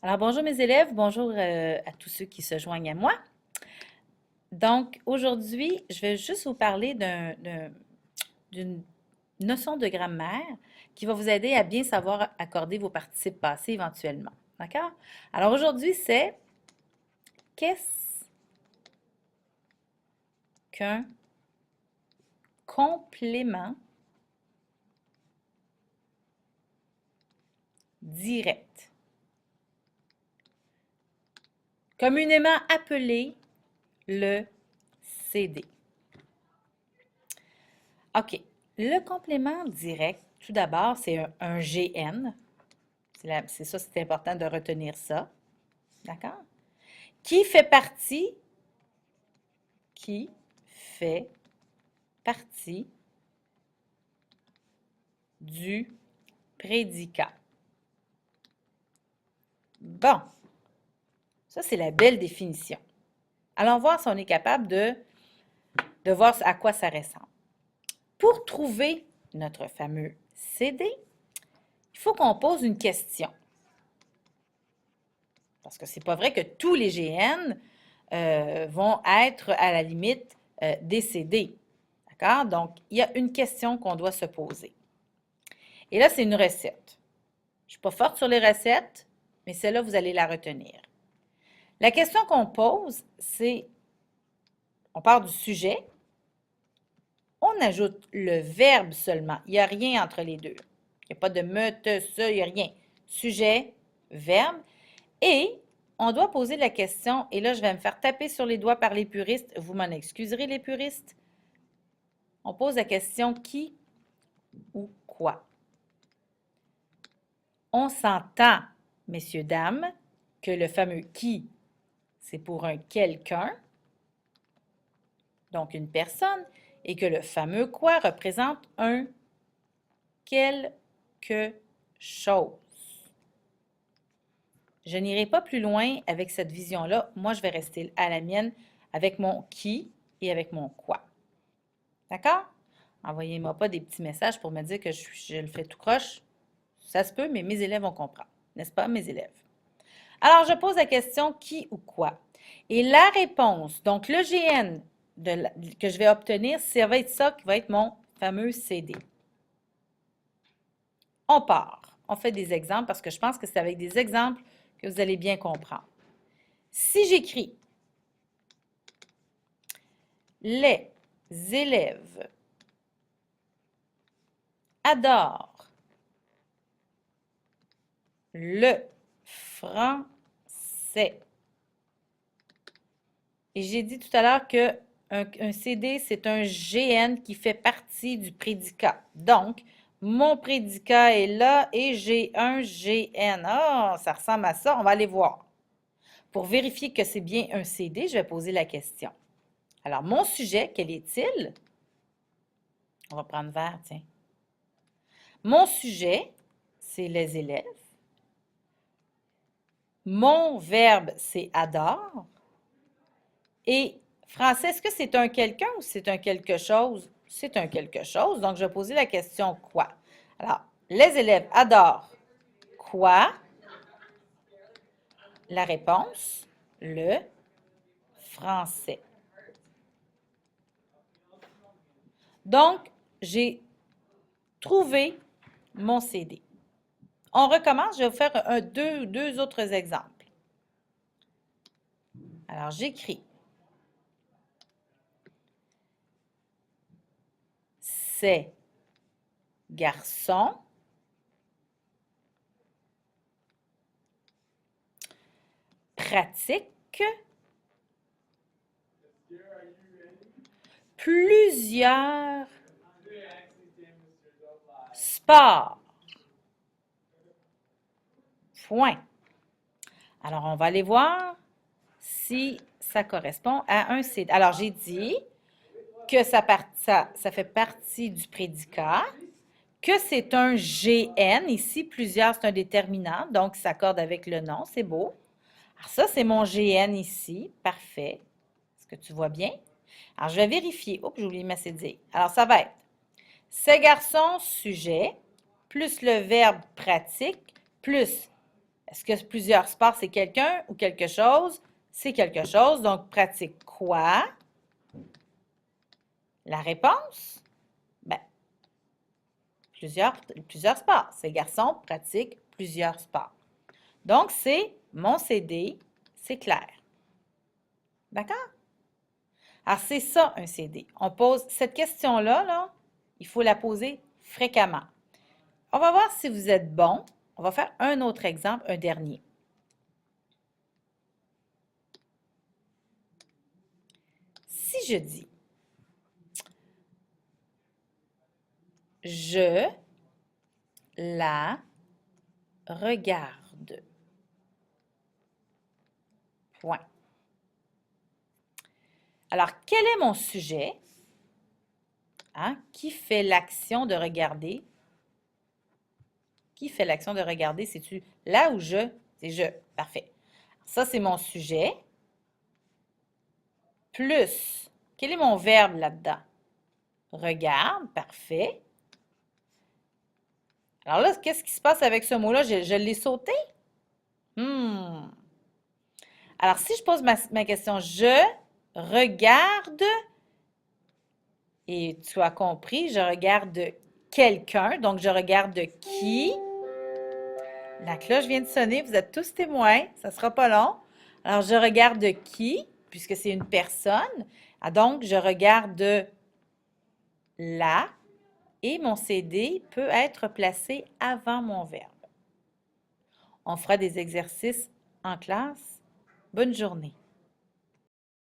Alors, bonjour mes élèves, bonjour à tous ceux qui se joignent à moi. Donc, aujourd'hui, je vais juste vous parler d'une notion de grammaire qui va vous aider à bien savoir accorder vos participes passés éventuellement. D'accord? Alors, aujourd'hui, c'est qu'est-ce qu'un complément direct? Communément appelé le CD. OK. Le complément direct, tout d'abord, c'est un GN. C'est ça, c'est important de retenir ça. D'accord? Qui fait partie du prédicat. Bon, ça, c'est la belle définition. Allons voir si on est capable de voir à quoi ça ressemble. Pour trouver notre fameux CD, il faut qu'on pose une question. Parce que c'est pas vrai que tous les GN vont être à la limite des CD. D'accord? Donc, il y a une question qu'on doit se poser. Et là, c'est une recette. Je ne suis pas forte sur les recettes, mais celle-là, vous allez la retenir. La question qu'on pose, c'est, on part du sujet, on ajoute le verbe seulement. Il n'y a rien entre les deux. Il n'y a pas de me, te, ce, il n'y a rien. Sujet, verbe. Et on doit poser la question, et là, je vais me faire taper sur les doigts par les puristes. Vous m'en excuserez, les puristes. On pose la question qui ou quoi. On s'entend, messieurs, dames, que le fameux qui, c'est pour un quelqu'un, donc une personne, et que le fameux quoi représente un quelque chose. Je n'irai pas plus loin avec cette vision-là. Moi, je vais rester à la mienne avec mon qui et avec mon quoi. D'accord? Envoyez-moi pas des petits messages pour me dire que je le fais tout croche. Ça se peut, mais mes élèves vont comprendre. N'est-ce pas, mes élèves? Alors, je pose la question qui ou quoi. Et la réponse, donc le GN que je vais obtenir, ça va être ça qui va être mon fameux CD. On part. On fait des exemples parce que je pense que c'est avec des exemples que vous allez bien comprendre. Si j'écris les élèves adorent le français. Et j'ai dit tout à l'heure qu'un CD, c'est un GN qui fait partie du prédicat. Donc, mon prédicat est là et j'ai un GN. Ah, ça ressemble à ça. On va aller voir. Pour vérifier que c'est bien un CD, je vais poser la question. Alors, mon sujet, quel est-il? On va prendre vert, tiens. Mon sujet, c'est les élèves. Mon verbe, c'est adore. Et français, est-ce que c'est un quelqu'un ou c'est un quelque chose? C'est un quelque chose. Donc, je vais poser la question quoi? Alors, les élèves adorent quoi? La réponse, le français. Donc, j'ai trouvé mon CD. On recommence, je vais vous faire deux autres exemples. Alors, j'écris. Ces garçons pratiquent plusieurs sports. Point. Alors, on va aller voir si ça correspond à un CD. Alors, j'ai dit que ça fait partie du prédicat, que c'est un GN. Ici, plusieurs, c'est un déterminant, donc il s'accorde avec le nom. C'est beau. Alors, ça, c'est mon GN ici. Parfait. Est-ce que tu vois bien? Alors, je vais vérifier. Oups, j'ai oublié ma CD. Alors, ça va être ces garçons, sujet, plus le verbe pratique, plus Est-ce que plusieurs sports, c'est quelqu'un ou quelque chose? C'est quelque chose. Donc, pratique quoi? La réponse? Ben, plusieurs sports. Ces garçons pratiquent plusieurs sports. Donc, c'est mon CD, c'est clair. D'accord? Alors, c'est ça, un CD. On pose cette question-là, là, il faut la poser fréquemment. On va voir si vous êtes bon. On va faire un autre exemple, un dernier. Si je dis « Je la regarde ». Point. Alors, quel est mon sujet? Hein? Qui fait l'action de regarder? Qui fait l'action de regarder? C'est-tu là ou je? C'est je. Parfait. Ça, c'est mon sujet. Plus, quel est mon verbe là-dedans? Regarde. Parfait. Alors là, qu'est-ce qui se passe avec ce mot-là? Je l'ai sauté? Alors, si je pose ma question, je regarde, et tu as compris, je regarde quelqu'un, donc je regarde qui? La cloche vient de sonner, vous êtes tous témoins, ça ne sera pas long. Alors, je regarde qui, puisque c'est une personne. Ah, donc, je regarde la, et mon CD peut être placé avant mon verbe. On fera des exercices en classe. Bonne journée.